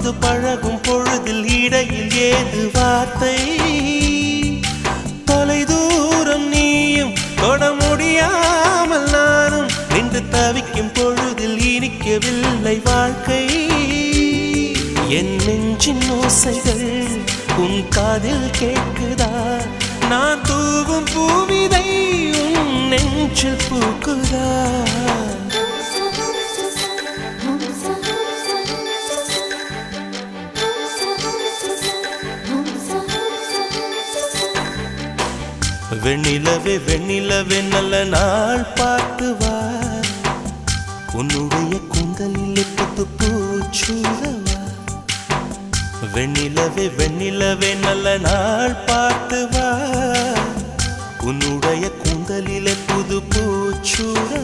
வந்து பழகும் பொழுதில் இடையில் ஏது வார்த்தை தொலை தூரம் நீயும் தொட முடியாமல் நானும் நின்று தவிக்கும் பொழுதில் இனிக்கவில்லை வாழ்க்கை என் நெஞ்சின் ஓசைகள் உன் காதில் கேட்குதா நான் தூவும் பூவிதை உன் நெஞ்சில் பூக்குதா வெண்ணிலவே வெண்ணிலவே நல்ல நாள் பார்த்து வா உன்னுடைய கூந்தலில் புத்து பூச்சூடவா வெண்ணிலவே வெண்ணிலவே நல்ல நாள் பார்த்து வா உன்னுடைய கூந்தலில் புது பூச்சூட